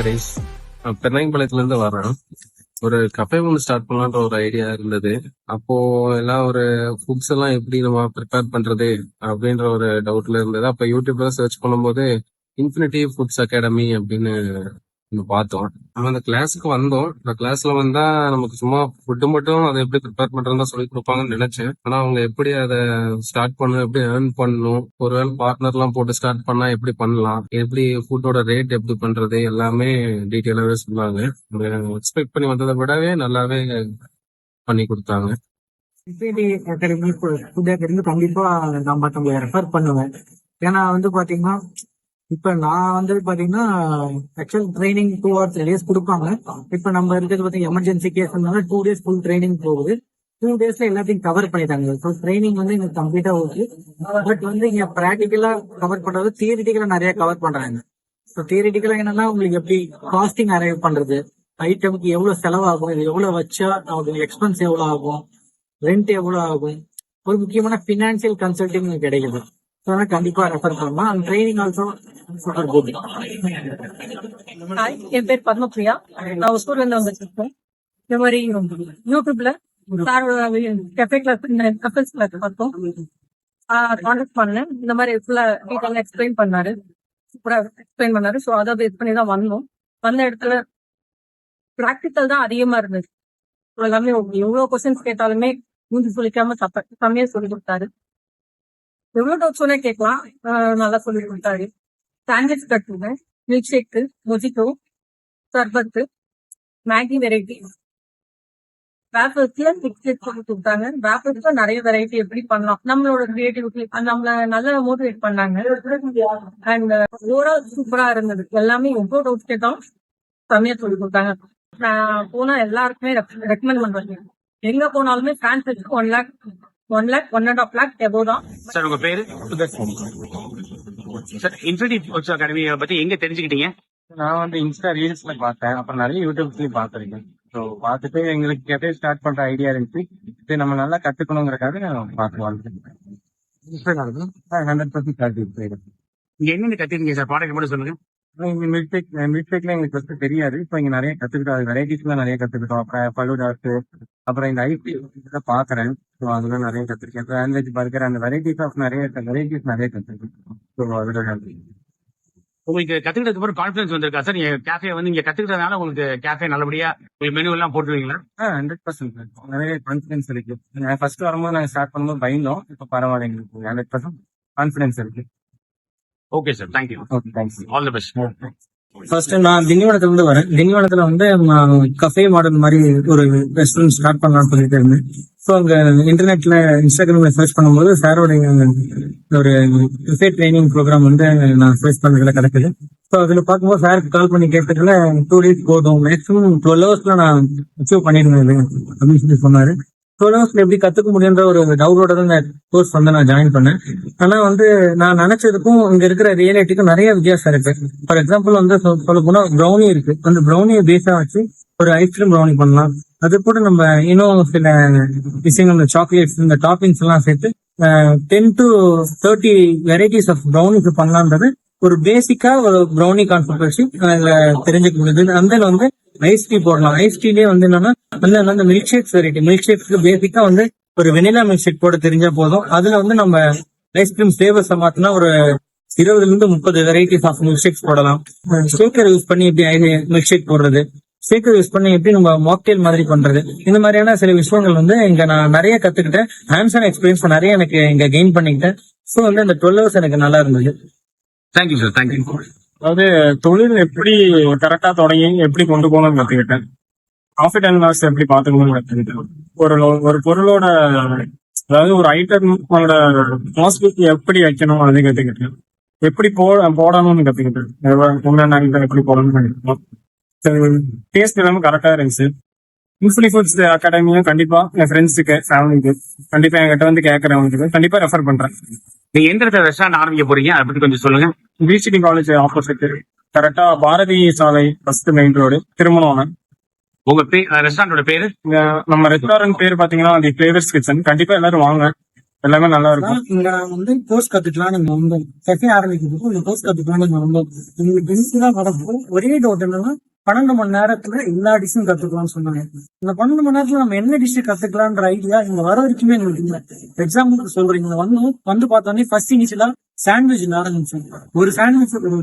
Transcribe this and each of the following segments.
ஹரிஷ். பெருநாயக்கம்பாளையத்துல இருந்து வரேன். ஒரு கஃபே ஒன்று ஸ்டார்ட் பண்ணலான்ற ஒரு ஐடியா இருந்தது. அப்போ எல்லாம் ஒரு ஃபுட்ஸ் எல்லாம் எப்படி நம்ம ப்ரிப்பேர் பண்றது அப்படின்ற ஒரு டவுட்ல இருந்தது. அப்ப யூடியூப்ல சர்ச் பண்ணும்போது இன்ஃபினிட்டி ஃபுட்ஸ் அகாடமி அப்படின்னு ஒண்ணு பார்த்தோம். நம்ம அந்த கிளாஸுக்கு வந்தோம். அந்த கிளாஸ்ல வந்தா நமக்கு சும்மா ஃபுட்டு மட்டும் அதை எப்படி ப்ரிப்பேர் பண்றதா சொல்லி கொடுப்பாங்கன்னு நினைச்சேன். ஆனா அவங்க எப்படி அதை ஸ்டார்ட் பண்ணணும், எப்படி ஏர்ன் பண்ணணும், ஒருவேளை பார்ட்னர் எல்லாம் போட்டு ஸ்டார்ட் பண்ணா எப்படி பண்ணலாம், எப்படி ஃபுட்டோட ரேட் எப்படி பண்றது, எல்லாமே டீட்டெயிலாவே சொன்னாங்க. எக்ஸ்பெக்ட் பண்ணி வந்ததை விடவே நல்லாவே பண்ணி கொடுத்தாங்க. அகாடமி ஃபுட் அகாடமி கண்டிப்பா நான் மற்றவங்களை ரெஃபர் பண்ணுவேன். ஏன்னா பாத்தீங்கன்னா இப்ப நான் பாத்தீங்கன்னா ஆக்சுவல் ட்ரைனிங் 2 or 3 days கொடுப்பாங்க. இப்ப நம்ம இருக்கிறது பாத்தீங்கன்னா emergency case 2 days full training போகுது. 2 daysல எல்லாத்தையும் கவர் பண்ணிட்டாங்க. ஸோ ட்ரைனிங் எனக்கு கம்ப்ளீட்டா ஓகே. பட் இங்க ப்ராக்டிக்கலா கவர் பண்றது, தியரிட்டிக்கலா நிறைய கவர் பண்றாங்க. ஸோ தியரிட்டிக்கலா என்னன்னா உங்களுக்கு எப்படி காஸ்டிங் அரைவ் பண்றது, ஐட்டமுக்கு எவ்வளவு செலவாகும், இது எவ்வளவு வச்சா அவங்களுக்கு எக்ஸ்பென்ஸ் எவ்வளவு ஆகும், ரெண்ட் எவ்வளவு ஆகும், ஒரு முக்கியமான பினான்சியல் கன்சல்டிங் கிடைக்குது. கண்டிப்பா ரெஃபர் பண்ணலாம். அந்த ட்ரைனிங் ஆல்சோ சூப்பர் குட். என் பேர் பத்மபிரியா. நான் ஒசூர்ல இருந்து வந்துருக்கேன். இந்த மாதிரி யூடியூப்ல கஃபே கிளாஸ் பார்த்தோம், கான்டாக்ட் பண்ணேன். இந்த மாதிரி ஃபுல்லா டீட்டெயிலா எக்ஸ்பிளைன் பண்ணாரு, சூப்பரா எக்ஸ்பிளைன் பண்ணாரு. ஸோ அதை பேஸ் பண்ணி தான் வந்தோம். வந்த இடத்துல ப்ராக்டிக்கல் தான் அதிகமா இருந்தது. எல்லாமே எவ்வளவு கொஸ்டின்ஸ் கேட்டாலுமே மூஞ்சி சொல்லிக்காம செம்மையா சொல்லி கொடுத்தாரு. எவ்வளவு டவுட் சொன்னா கேட்கலாம், நல்லா சொல்லி கொடுத்தாரு. சாண்ட்விச் கட்டுங்க, மில்க் ஷேக்கு, மொஜிட்டோ, சர்பத்து, மேகி வெரைட்டி, வேஃபர்ஸ்ல பிக்சர் சொல்லி கொடுத்தாங்க. வேஃபர்ஸ்ல நிறைய வெரைட்டி எப்படி பண்ணலாம், நம்மளோட கிரியேட்டிவிட்டி நம்மள நல்லா மோட்டிவேட் பண்ணாங்க. அண்ட் ஓவரால் சூப்பரா இருந்தது. எல்லாமே எவ்வளவு டவுட் கேட்டாலும் செம்மையா சொல்லி கொடுத்தாங்க. நான் போனா எல்லாருக்குமே ரெக்கமெண்ட் பண்றேன். எங்க போனாலுமே சாண்ட்விச் 1 lakh 1.5 lakh எபோ தான். சார் உங்க பேரு? சார் இன்ஃபினிட்டி ஃபுட்ஸ் அகாடமியை பத்தி எங்க தெரிஞ்சுக்கிட்டீங்க? நான் இன்ஸ்டா ரீல்ஸ்ல பார்த்தேன், அப்புறம் நிறைய யூடியூப்ஸ்லயும் பார்த்துருக்கேன். ஸோ பார்த்துட்டு எங்களுக்கு கெஃபே ஸ்டார்ட் பண்ற ஐடியா இருந்துச்சு. இது நம்ம நல்லா கத்துக்கணுங்கிறக்காக பார்த்து வாழ்ந்துருக்கேன். 100% சாட்டிஸ்ஃபைடு. இங்க என்னென்ன கத்துக்கீங்க சார்? ப்ராடக்ட் மட்டும் சொல்லுங்க. மில்க் ஷேக்ல எங்களுக்கு ஃபர்ஸ்ட் தெரியாது. இப்போ இங்க நிறைய கத்துக்கிட்டோம், வெரைட்டிஸ்லாம் நிறைய கத்துக்கிட்டோம். அப்புறம் ஃபலூடாஸ், அப்புறம் இந்த ஐடி பாக்குறேன். ஸோ அதெல்லாம் நிறைய கத்துருக்கேன். சாண்ட்விச், பர்கர், அந்த வெரைட்டிஸ் நிறைய கத்துருக்கேன். ஸோ அதோட உங்களுக்கு கத்துக்கிட்டதுக்கு அப்புறம் கான்ஃபிடன்ஸ் வந்திருக்கா சார்? கேஃபே இங்க கத்துக்கிட்டதுனால உங்களுக்கு கேஃபே நல்லபடியா உங்களுக்கு மெனு எல்லாம் போட்டுருவீங்களா? 100% நிறைய கான்ஃபிடன்ஸ் இருக்கு. ஃபர்ஸ்ட் வரும்போது நாங்க ஸ்டார்ட் பண்ணும்போது பயந்தோம். இப்போ பரவாயில்ல, எங்களுக்கு 100% கான்ஃபிடன்ஸ் இருக்கு. Okay sir, thank you. Okay, thanks. All the best. First நான் திண்டிவனத்துல இருந்து வரேன். திண்டிவனத்துல கஃபே மாடல் மாதிரி ஒரு ரெஸ்டாரண்ட் ஸ்டார்ட் பண்ணலாம்னு சொல்லிட்டு இருந்தேன். ஸோ அங்க இன்டர்நெட்ல இன்ஸ்டாகிராம்ல சர்ச் பண்ணும்போது சாரோடைய ஒரு கஃபே ட்ரைனிங் ப்ரோக்ராம் நான் சர்ச் பண்ணதுல கிடைக்குது. ஸோ அதுல பார்க்கும்போது சாருக்கு கால் பண்ணி கேட்டதுல 2 days போதும், மேக்ஸிமம் 12 hours நான் அச்சீவ் பண்ணிடுவேன் அப்படின்னு சொல்லி சொன்னாரு. 12 hours எப்படி கத்துக்க முடியுன்ற ஒரு டவுட்டோட தான் இந்த கோர்ஸ் நான் ஜாயின் பண்ணேன். ஆனா நான் நினைச்சதுக்கும் இங்க இருக்கிற ரியாலிட்டிக்கும் நிறைய வித்தியாசம் இருக்கு. ஃபார் எக்ஸாம்பிள் சொல்ல போனா ப்ரௌனி இருக்கு. அந்த ப்ரௌனியை பேஸா வச்சு ஒரு ஐஸ்கிரீம் ப்ரௌனி பண்ணலாம். அது கூட நம்ம இன்னும் சில விஷயங்கள், இந்த சாக்லேட்ஸ், இந்த டாப்பிங்ஸ் எல்லாம் சேர்த்து 10 to 30 வெரைட்டிஸ் ஆஃப் ப்ரௌனிஸ் பண்ணலான்றது ஒரு பேசிக்கா ஒரு ப்ரௌனி கான்செப்ட் வச்சு தெரிஞ்சுக்க முடியுது. அந்த ஐஸ் டீ போடலாம். ஐஸ் டீலே என்னன்னா அந்த மில்க் ஷேக்ஸ் வெரைட்டி, மில்க் ஷேக்ஸ்க்கு பேசிக்கா ஒரு வெனிலா மில்க் ஷேக் போட தெரிஞ்சா போதும். அதுல நம்ம ஐஸ்கிரீம் ஃபிளேவர்ஸ் மாத்தினா ஒரு 20 to 30 varieties of milkshakes போடலாம். ஷேக்கர் யூஸ் பண்ணி எப்படி மில்க் ஷேக் போடுறது, ஷேக்கர் யூஸ் பண்ணி எப்படி நம்ம மாக்டெயில் மாதிரி பண்றது, இந்த மாதிரியான சில விஷயங்கள் இங்க நான் நிறைய கத்துக்கிட்டேன். ஹேண்ட்ஸ் ஆன் எக்ஸ்பீரியன்ஸ் நிறைய எனக்கு இங்க கெயின் பண்ணிக்கிட்டேன். ஸோ இந்த 12 hours எனக்கு நல்லா இருந்தது. Thank you sir, thank you. அதாவது தொழில் எப்படி கரெக்டா தொடங்கி எப்படி கொண்டு போகணும்னு கத்துக்கிட்டேன். ப்ராஃபிட் அண்ட் லாஸ் எப்படி பாத்துக்கணும்னு கத்துக்கிட்டேன். ஒரு பொருளோட, அதாவது ஒரு ஐட்டமோட பாசிபிலிட்டி எப்படி வைக்கணும் அதை கத்துக்கிட்டேன். எப்படி போடணும்னு கத்துக்கிட்டேன். எப்படி போடணும்னு கத்துக்கிட்டோம். டேஸ்ட் எல்லாமே கரெக்டா இருந்துச்சு. இன்ஃபினிட்டி ஃபுட்ஸ் அகாடமியும் கண்டிப்பா என் ஃப்ரெண்ட்ஸுக்கு, ஃபேமிலிக்கு, கண்டிப்பா என்கிட்ட கேட்கறவங்களுக்கு கண்டிப்பா ரெஃபர் பண்றேன். நீங்க எந்த இடத்துல ரெஸ்டாரண்ட் ஆரம்பிக்க போறீங்க, அதை பத்தி கொஞ்சம் சொல்லுங்க. பிசிடி காலேஜ் ஆப்போசிட், கரெக்டா பாரதி சாலை ஃபர்ஸ்ட் மெயின் ரோடு, திருமணம். உங்க ரெஸ்டாரண்டோட பேரு? நம்ம ரெஸ்டாரண்ட் பேர் பாத்தீங்கன்னா தி ஃபிளேவர்ஸ் கிச்சன். கண்டிப்பா எல்லாரும் வாங்க. எல்லாமே நல்லா இருக்கும். இங்க வந்து கோர்ஸ் கத்துக்கலாம். நீங்க வந்து கஃபே ஆரம்பிக்கிறதுக்கு இந்த கோர்ஸ் கத்துக்கலாம். நீங்க ரொம்ப உங்களுக்கு பெனிஃபிட்டா வரப்போ ஒரே டவுட் என்னன்னா 12 மணி நேரத்துல எல்லா டிஷ்ஷும் கத்துக்கலாம்னு சொன்னாங்க. இந்த 12 மணி நேரத்துல நம்ம என்ன டிஷ் கத்துக்கலான்ற ஐடியா இங்க வர வரைக்குமே எங்களுக்கு இல்லை. எக்ஸாம்பிளுக்கு சொல்றீங்க, வந்து பார்த்தோன்னே ஃபர்ஸ்ட் இனிஷியலா சாண்ட்விச் ஆரம்பிச்சோம். ஒரு சாண்ட்விச் ஒரு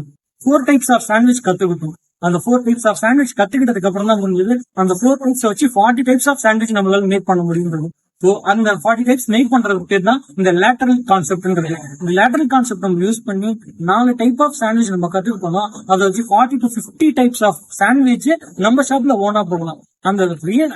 4 டைப்ஸ் ஆஃப் சாண்ட்விச் கத்துக்கிட்டோம். அந்த 4 டைப்ஸ் ஆஃப் சாண்ட்விச் கத்துக்கிட்டதுக்கு அப்புறம் தான் முடிஞ்சது அந்த 4 டைப்ஸ் வச்சு 40 டைப்ஸ் ஆஃப் சாண்ட்விச் நம்மளால மேக் பண்ண முடியுது. ஸோ அந்த 40 டைப்ஸ் மேக் பண்றதுக்கு பேர் தான் இந்த லேட்டரல் கான்செப்ட்ன்றது. இந்த லேட்டரல் கான்செப்ட் நம்ம யூஸ் பண்ணி 4 டைப் ஆஃப் சாண்ட்விச் நம்ம கத்துக்கிட்டோம்னா அதை வச்சு 40 to 50 டைப்ஸ் ஆஃப் சாண்ட்விச் நம்ம ஷாப்ல ஓனா போகலாம். அந்த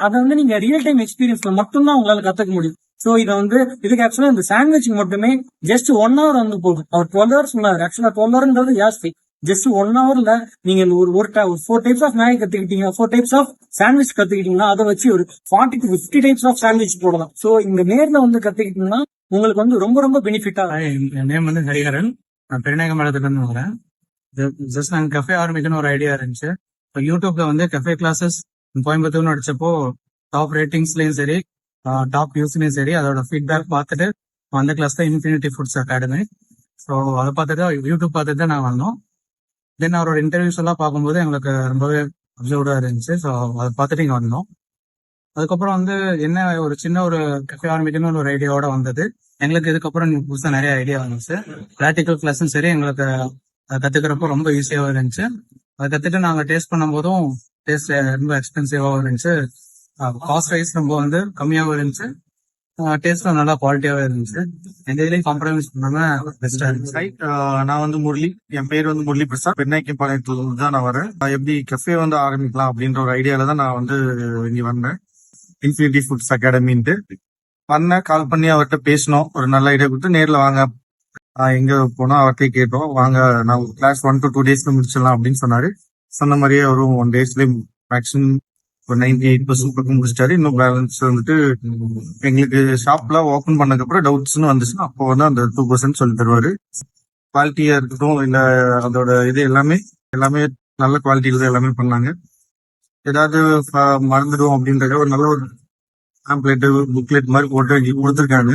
அதை வந்து நீங்க ரியல் டைம் எக்ஸ்பீரியன்ஸ்ல மட்டும்தான் உங்களால கத்துக்க முடியும். சோ இதை வந்து இதுக்கு ஆக்சுவலா இந்த சாண்ட்விச் மட்டுமே ஜஸ்ட் 1 hour வந்து போகுது. அவர் 12 hours சொன்னாரு. ஆக்சுவலா 12 hourன்றது ஜாஸ்தி. ஜஸ்ட் 1 hourல நீங்க ஒரு 4 டைப்ஸ் ஆஃப் மேகி கத்துக்கிட்டீங்க, 4 டைப்ஸ் ஆஃப் சாண்ட்விச் கத்துக்கிட்டீங்கன்னா அதை வச்சு ஒரு 40 to 50 டைப்ஸ் ஆஃப் சாண்ட்விச் போடலாம். சோ இந்த நேர்ல வந்து கத்துக்கிட்டீங்கன்னா உங்களுக்கு வந்து ரொம்ப ரொம்ப பெனிஃபிட்டா. என் நேம் வந்து ஹரிஹரன். நான் பெருநாயகமலத்துல இருந்து வரேன். ஜஸ்ட் நாங்கள் கஃபே ஆரம்பிக்கணும்னு ஒரு ஐடியா இருந்துச்சு. இப்போ யூடியூப்ல வந்து கஃபே கிளாஸஸ் கோயம்புத்தூர்னு அடிச்சப்போ டாப் ரேட்டிங்ஸ்லயும் சரி டாப் வியூஸ்லயும் சரி அதோட ஃபீட்பேக் பார்த்துட்டு அந்த கிளாஸ் தான் இன்ஃபினிட்டி ஃபுட்ஸ் அகாடமி. ஸோ அதை பார்த்துட்டு யூடியூப் பார்த்துட்டு தான் நான் வந்தோம். தென் அவரோட இன்டர்வியூஸ் எல்லாம் பார்க்கும்போது எங்களுக்கு ரொம்பவே அப்சர்வ்டா இருந்துச்சு. ஸோ அதை பார்த்துட்டு இங்கே வந்தோம். அதுக்கப்புறம் வந்து என்ன ஒரு சின்ன ஒரு கஃபே ஆரம்பிக்கணும்னு ஒரு ஐடியாவோட வந்தது. எங்களுக்கு இதுக்கப்புறம் புதுசாக நிறைய ஐடியா வந்துச்சு. ப்ராக்டிக்கல் கிளாஸும் சரி எங்களுக்கு அதை கத்துக்கிறப்போ ரொம்ப ஈஸியாகவும் இருந்துச்சு. அதை கத்துட்டு நாங்கள் டேஸ்ட் பண்ணும் போதும் டேஸ்ட் ரொம்ப எக்ஸ்பென்சிவாகவும் இருந்துச்சு. காஸ்ட் வைஸ் ரொம்ப வந்து கம்மியாகவும் இருந்துச்சு. டேஸ்ட்டும் நல்லா குவாலிட்டியாவே இருந்துச்சு. எந்த இதுலயும் காம்ப்ரமைஸ் பண்ணாம பெஸ்டா இருந்துச்சு. நான் வந்து முரளி, என் பேர் வந்து முரளி பிரசாத். பெருநாயக்கம்பாளையத்துல தான் நான் வரேன். நான் எப்படி கஃபே வந்து ஆரம்பிக்கலாம் அப்படின்ற ஒரு ஐடியால தான் நான் வந்து இங்க வந்தேன். இன்ஃபினிட்டி ஃபுட்ஸ் அகாடமின்ட்டு வந்தேன். கால் பண்ணி அவர்கிட்ட பேசணும், ஒரு நல்ல ஐடியா கொடுத்து நேர்ல வாங்க எங்க போனோம் அவர்கிட்ட கேட்டோம். வாங்க நான் கிளாஸ் 1 to 2 daysல முடிச்சிடலாம் அப்படின்னு சொன்னாரு. சொன்ன மாதிரியே அவரும் 1 daysல மேக்ஸிமம் ஒரு 98% பக்கம் முடிச்சிட்டாரு. இன்னும் பேலன்ஸ் வந்துட்டு எங்களுக்கு ஷாப்ல ஓபன் பண்ணதுக்கு அப்புறம் டவுட்ஸ்னு வந்துச்சுன்னா அப்போ வந்து அந்த 2% சொல்லி தருவாரு. குவாலிட்டியா இருக்கட்டும் இல்ல அதோட இது எல்லாமே நல்ல குவாலிட்டியில தான் எல்லாமே பண்ணாங்க. ஏதாவது மறந்துடும் அப்படின்றத ஒரு நல்ல ஒரு ஆம்ப்ளேட் புக்லெட் மாதிரி போட்டு கொடுத்துருக்காங்க.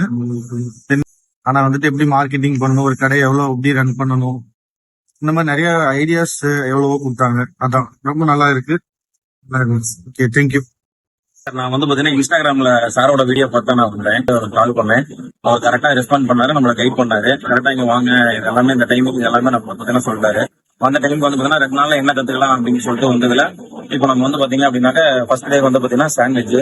ஆனா வந்துட்டு எப்படி மார்க்கெட்டிங் பண்ணணும், ஒரு கடை எவ்வளவு எப்படி ரன் பண்ணணும், இந்த மாதிரி நிறைய ஐடியாஸ் எவ்வளவோ கொடுத்தாங்க. அதான் ரொம்ப நல்லா இருக்கு. Okay, thank you. நான் வந்து பாத்தீங்கன்னா இன்ஸ்டாகிராம்ல சாரோட வீடியோ பார்த்தா நான் வந்தேன், கால் பண்ணேன். அவர் கரெக்டா ரெஸ்பாண்ட் பண்ணாரு, நம்மளை கைட் பண்ணாரு. கரெக்டா இங்க வாங்க, இது எல்லாமே இந்த டைமுக்கு எல்லாமே நம்ம பாத்தீங்கன்னா சொல்லிட்டாரு. அந்த டைமுக்கு வந்து பாத்தீங்கன்னா 2 நாள்ல என்ன கத்துக்கலாம் அப்படின்னு சொல்லிட்டு வந்ததுல இப்போ நம்ம வந்து பாத்தீங்கன்னா அப்படின்னாக்க ஃபர்ஸ்ட் டே வந்து பாத்தீங்கன்னா சாண்ட்விச்,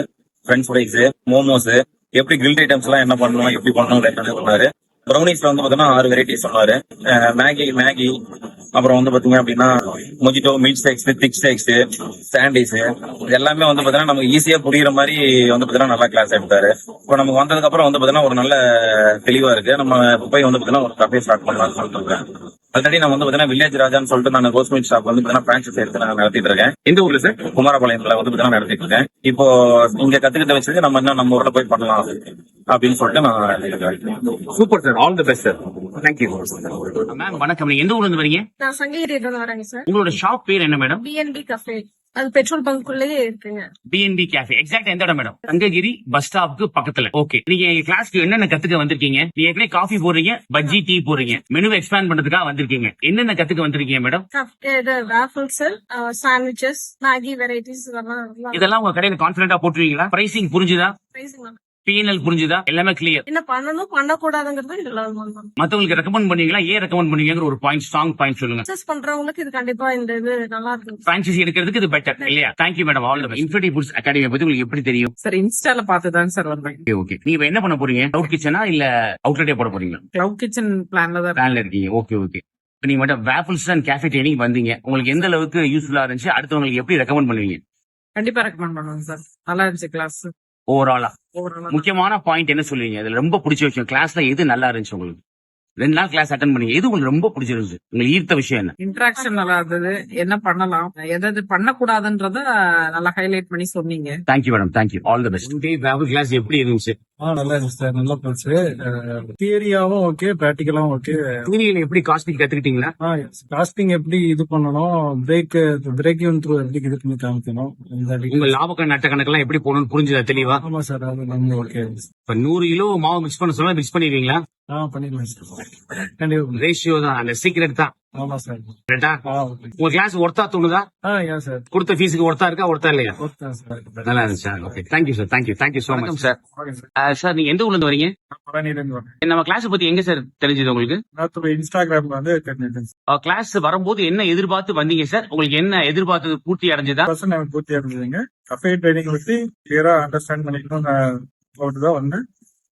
ஃப்ரெஞ்ச் ஃப்ரைஸ், மோமோஸ், எப்படி கிரில்ட் ஐட்டம்ஸ் எல்லாம் என்ன பண்ணணும் எப்படி பண்ணணும் சொன்னாரு. ப்ரௌனிஸ்ல வந்து பாத்தீங்கன்னா 6 வெரைட்டிஸ் சொன்னாரு. மேகி அப்புறம் வந்து பாத்தீங்க அப்படின்னா மொஜிட்டோ, மில்க் ஷேக்ஸ், திக் ஷேக்ஸ், சாண்டிஸ், இது எல்லாமே வந்து பாத்தீங்கன்னா நமக்கு ஈஸியா புரியுற மாதிரி வந்து பாத்தீங்கன்னா நல்லா கிளாஸ் எடுத்தாரு. இப்போ நமக்கு வந்ததுக்கு அப்புறம் வந்து பாத்தீங்கன்னா ஒரு நல்ல தெளிவா இருக்கு. நம்ம போய் வந்து பாத்தீங்கன்னா ஒரு கஃபே ஸ்டார்ட் பண்ணலாம்னு சொல்லிட்டு இருக்கேன். ஆல்ரெடி நான் வந்து பாத்தீங்கன்னா வில்லேஜ் ராஜான்னு சொல்லிட்டு நான் ரோஸ் மில்க் ஷாப் வந்து பாத்தீங்கன்னா பிரான்சஸ் எடுத்து நான் நடத்திட்டு இருக்கேன். இந்த ஊர்ல சார் குமாரபாளையத்துல வந்து பாத்தீங்கன்னா நடத்திட்டு இருக்கேன். இப்போ இங்க கத்துக்கிட்ட வச்சது நம்ம என்ன நம்ம ஊர்ல போய் பண்ணலாம் அப்படின்னு சொல்லிட்டு நான் super sir, all the best sir. Thank you ma'am. வணக்கம், நீங்க எந்த ஊர்ல இருந்து வரீங்க? நான் சங்ககிரியில வரேங்க சார். உங்களோட ஷாப் பேர் என்ன மேடம்? PNB cafe. அது பெட்ரோல் பங்க்குள்ளேயே இருக்குங்க. பிஎன்பி கேஃபே எக்ஸாக்ட் எந்த இடம் மேடம்? சங்ககிரி பஸ் ஸ்டாப்க்கு பக்கத்துல. ஓகே, நீங்க எங்க கிளாஸ்க்கு என்னென்ன கத்துக்க வந்திருக்கீங்க? நீங்க ஏற்கனவே காஃபி போடுறீங்க, பஜ்ஜி, டீ போடுறீங்க, மெனுவை எக்ஸ்பேண்ட் பண்றதுக்காக வந்திருக்கீங்க. என்னென்ன கத்துக்க வந்திருக்கீங்க madam? Waffles, sandwiches, Maggi varieties இதெல்லாம் உங்க கடையில கான்பிடண்டா போட்டுருவீங்களா? பிரைசிங் புரிஞ்சுதா? பிஎன்எல் புரிஞ்சுதா? எல்லாமே கிளியர். என்ன பண்ணணும் பண்ணக்கூடாதுங்கிறது இதெல்லாம் மத்தவங்களுக்கு ரெக்கமெண்ட் பண்ணுவீங்களா? ஏன் ரெக்கமெண்ட் பண்ணுவீங்கிற ஒரு பாயிண்ட், ஸ்ட்ராங் பாயிண்ட் சொல்லுங்க. பிசினஸ் பண்றவங்களுக்கு இது கண்டிப்பா இந்த இது நல்லா இருக்கும். பிரான்சைசி எடுக்கிறதுக்கு இது பெட்டர் இல்லையா? Thank you madam, all the best. Infinity foods academy பத்தி உங்களுக்கு எப்படி தெரியும்? சார் இன்ஸ்டால பார்த்துதான் சார் வந்தேன். ஓகே, நீங்க என்ன பண்ண போறீங்க? கிளவுட் கிச்சனா இல்ல அவுட்லெட்டே போட போறீங்களா? கிளவுட் கிச்சன் பிளான்ல தான் பிளான்ல இருக்கீங்க. Okay okay. நீங்க மட்டும் வேஃபிள்ஸ் அண்ட் கேஃபே ட்ரைனிங் வந்தீங்க. உங்களுக்கு எந்த அளவுக்கு யூஸ்ஃபுல்லா இருந்துச்சு? அடுத்தவங்களுக்கு எப்படி ரெக்கமெண்ட் பண்ணுவீங்க? கண்டிப்பா ரெக்கமெண்ட் பண்ணுவேன் சார். நல்லா இருந்துச்சு கிளாஸ். ஓவராலா முக்கியமான பாயிண்ட் என்ன சொல்லுவீங்க? அதுல ரொம்ப பிடிச்ச விஷயம் கிளாஸ்ல எது நல்லா இருந்துச்சு உங்களுக்கு? 2 நாள் கிளாஸ் அட்டன் பண்ணீங்க, எது உங்களுக்கு ரொம்ப பிடிச்சிருந்துச்சு? உங்களுக்கு ஈர்த்த விஷயம் என்ன? இன்டராக்ஷன் நல்லா இருந்தது. என்ன பண்ணலாம், எதாவது பண்ணக்கூடாதுன்றத நல்லா ஹைலைட் பண்ணி சொன்னீங்க. Thank you madam, thank you, all the best. Class எப்படி இருந்துச்சு? நல்லா இருந்துச்சு சார், நல்லா போச்சு. தியரியாவும் ஓகே, பிராக்டிக்கலாவும் ஓகே. தியரியில எப்படி காஸ்டிங் கத்துக்கிட்டீங்களா? காஸ்டிங் எப்படி இது பண்ணணும், பிரேக் ஈவன் த்ரூ எப்படி இது பண்ணி காமிக்கணும், உங்க லாப நட்ட கணக்கெல்லாம் எப்படி போகணும்னு புரிஞ்சுதா தெளிவா? ஆமா சார், அது நம்ம ஓகே. இப்ப 100 கிலோ மாவு மிக்ஸ் பண்ண சொன்னா மிக்ஸ் பண்ணிடுவீங்களா? பண்ணிடலாம் சார், கண்டிப்பா. ரேஷியோ தான் அந்த சீக்கிரட் தான். ஆமா சார். கரெக்டா? உங்க கிளாஸ் ஒர்த்தா தோணுதா? ஏன் சார், கொடுத்த ஃபீஸுக்கு ஒர்த்தா இருக்கா, ஒர்த்தா இல்லையா? சார். நல்லா இருந்துச்சு. Okay, thank you sir, thank you so much sir. Sir நீங்க எந்த ஊர்ல இருந்து வரீங்க? நம்ம கிளாஸ் பத்தி எங்க சார் தெரிஞ்சது உங்களுக்கு? இன்ஸ்டாகிராம்ல வந்து தெரிஞ்சுட்டேன். கிளாஸ் வரும்போது என்ன எதிர்பார்த்து வந்தீங்க சார்? உங்களுக்கு என்ன எதிர்பார்த்து பூர்த்தி அடைஞ்சதா? எனக்கு பூர்த்தி அடைஞ்சதுங்க. கஃபே ட்ரைனிங் பத்தி கிளியரா அண்டர்ஸ்டாண்ட் பண்ணிக்கணும் தான் வந்து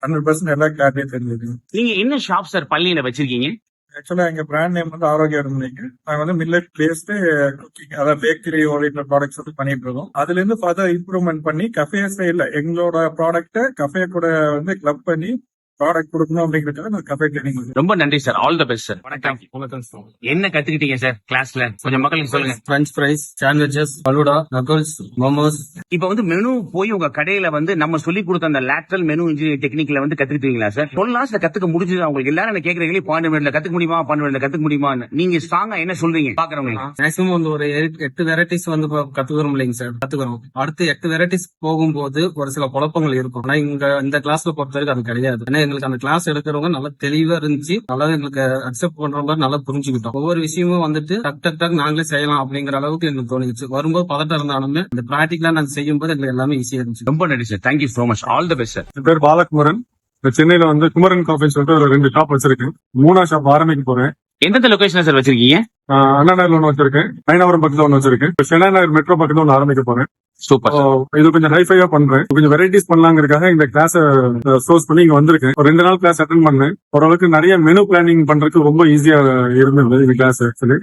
100% எல்லா கிளாரிட்டியும் தெரிஞ்சது. நீங்க என்ன ஷாப் சார் பள்ளியில வச்சிருக்கீங்க? ஆக்சுவலா எங்க பிராண்ட் நேம் வந்து ஆரோக்கியம் இருந்தீங்க. நாங்க வந்து மில்லட் பேஸ்ட் குக்கிங், அதாவது பேக்கரி ஓரியன்டட் ப்ராடக்ட்ஸ் வந்து பண்ணிட்டு இருக்கோம். அதுல இருந்து ஃபர்தர் இம்ப்ரூவ்மெண்ட் பண்ணி கஃபே ஸ்டைல்ல எங்களோட ப்ராடக்ட்டை கஃபே கூட வந்து கிளப் பண்ணி ப்ராடக்ட் கொடுக்கணும் அப்படிங்கிறதுக்காக நான் கஃபே ட்ரைனிங். ரொம்ப நன்றி sir, all the best sir. வணக்கம். என்ன கத்துக்கிட்டீங்க சார் கிளாஸ்ல? கொஞ்சம் மக்களுக்கு சொல்லுங்க. பிரெஞ்ச் ஃப்ரைஸ், சாண்ட்விச்சஸ், பலூடா, நக்கல்ஸ், மோமோஸ். இப்ப வந்து மெனு போய் உங்க கடையில வந்து நம்ம சொல்லி கொடுத்த அந்த லேட்டரல் மெனு இன்ஜினியரிங் டெக்னிக்ல வந்து கத்துக்கிட்டீங்களா சார்? 12 ஹவர்ஸ்ல கத்துக்க முடிஞ்சது உங்களுக்கு? எல்லாரும் கேக்குறீங்களே 12 மினிட்ல கத்துக்க முடியுமா, 12 மினிட்ல கத்துக்க முடியுமான்னு. நீங்க ஸ்ட்ராங்கா என்ன சொல்றீங்க பாக்குறவங்களுக்கு? மேக்ஸிமம் வந்து ஒரு 8 வெரைட்டிஸ் வந்து கத்துக்கிறோம் இல்லைங்க சார், கத்துக்கிறோம். அடுத்து 8 வெரைட்டிஸ் போகும்போது ஒரு சில குழப்பங்கள் இருக்கும். ஆனா இந்த கிளாஸ்ல பொறுத்த வரைக்கும் அது கிடையாது. ஏன்னா எங்களுக்கு அந்த கிளாஸ் எடுக்கிறவங்க நல்லா தெளிவா இருந்துச்சு, நல்லா எங்களுக்கு அக்செப்ட் பண்ற மாதிரி நல்லா புரிஞ்சுக்கிட்டோம். ஒவ்வொரு விஷயமும் வந்துட்டு டக் நாங்களே செய்யலாம் அப்படிங்கிற அளவுக்கு எங்களுக்கு தோணுச்சு. வரும்போது பதட்டம் இருந்தாலுமே இந்த பிராக்டிகலா நாங்க செய்யும் போது எங்களுக்கு எல்லாமே ஈஸியா இருந்துச்சு. ரொம்ப நன்றி sir, thank you so much, all the best sir. என் பேர் பாலகுமரன். சென்னையில வந்து குமரன் காஃபின்னு சொல்லிட்டு ஒரு 2 ஷாப் வச்சிருக்கேன். 3ஆவது ஷாப் ஆரம்பிக்க போறேன். எந்தெந்த லொகேஷன்ல சார் வச்சிருக்கீங்க? அண்ணா நகர்ல ஒன்று வச்சிருக்கேன், நயனாவரம் பக்கத்துல ஒன்று வச்சிருக்கேன், சென்னை நகர் மெட்ரோ பக்கத்துல ஒன்று ஆரம்பிக்க போறேன். சூப்பர். இது கொஞ்சம் ஹைஃபையா பண்றேன், கொஞ்சம் வெரைட்டிஸ் பண்ணலாங்கிறதுக்காக இந்த கிளாஸ் சோர்ஸ் பண்ணி இங்க வந்திருக்கேன். ஒரு 2 நாள் கிளாஸ் அட்டென்ட் பண்ணேன். ஓரளவுக்கு நிறைய மெனு பிளானிங் பண்றதுக்கு ரொம்ப ஈஸியா இருந்தது இந்த கிளாஸ். ஆக்சுவலி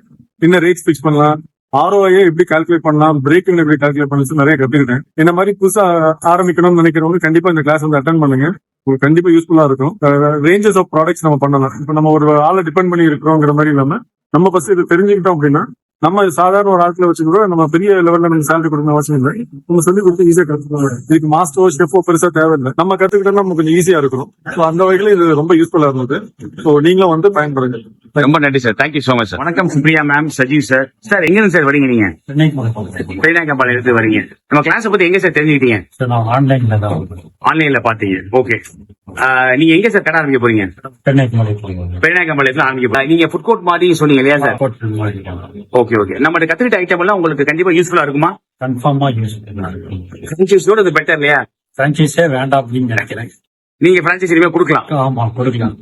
என்ன ரேட்ஸ் பிக்ஸ் பண்ணலாம், ROI எப்படி கால்குலேட் பண்ணலாம், பிரேக் ஈவன் எப்படி கால்குலேட் பண்ணலாம் நிறைய கத்துக்கிட்டேன். இந்த மாதிரி புதுசா ஆரம்பிக்கணும்னு நினைக்கிறவங்க கண்டிப்பா இந்த கிளாஸ் வந்து அட்டென்ட் பண்ணுங்க, உங்களுக்கு கண்டிப்பா யூஸ்ஃபுல்லா இருக்கும். ரேஞ்சஸ் ஆஃப் ப்ராடக்ட்ஸ் நம்ம பண்ணலாம். இப்ப நம்ம ஒரு ஆளை டிபெண்ட் பண்ணி இருக்கிறோங்கிற மாதிரி இல்லாம நம்ம ஃபர்ஸ்ட் இது தெரிஞ்சுக்கிட்டோம் அப்படின்னா நம்ம சாதாரண ஒரு ஆட்களை வச்சு கூட நம்ம பெரிய லெவல்ல நம்ம சேலரி கொடுக்கணும் அவசியம் இல்லை. நம்ம சொல்லி கொடுத்து ஈஸியா கத்துக்கலாம். இதுக்கு மாஸ்டரோ ஷெஃபோ பெருசா தேவையில்லை, நம்ம கத்துக்கிட்டோம்னா நம்ம கொஞ்சம் ஈஸியா இருக்கும். அந்த வகையில இது ரொம்ப யூஸ்ஃபுல்லா இருந்தது. ஸோ நீங்களும் வந்து பயன்படுங்க. ரொம்ப நன்றி sir, thank you so much sir. வணக்கம் Supriya ma'am, Sajeev sir. Sir எங்க இருந்து சார் வரீங்க நீங்க? பெரியநாயக்கம்பாளையம் இருந்து வரீங்க. நம்ம கிளாஸ் பத்தி எங்க சார் தெரிஞ்சுக்கிட்டீங்க? ஆன்லைன்ல பாத்தீங்க. ஓகே, நீங்க எங்க சார் கடை ஆரம்பிக்க போறீங்க? பெரியநாயக்கம்பாளையத்துல ஆரம்பிக்க போறீங்க. நீங்க ஃபுட் கோர்ட் மாதிரி சொன்னீங்க இல்லையா சார்? ஓகே ஓகே, நம்ம கத்துக்கிட்ட ஐட்டம் எல்லாம் உங்களுக்கு கண்டிப்பா யூஸ்ஃபுல்லா இருக்குமா? கன்ஃபார்மா யூஸ் பிரான்சைஸோட இது பெட்டர் இல்லையா? பிரான்ச்சைஸே வேண்டாம் அப்படின்னு நினைக்கிறேன். நீங்க பிரான்சைஸ் இனிமே கொடுக்கலாம். ஆமா, கொடுக்கலாம்.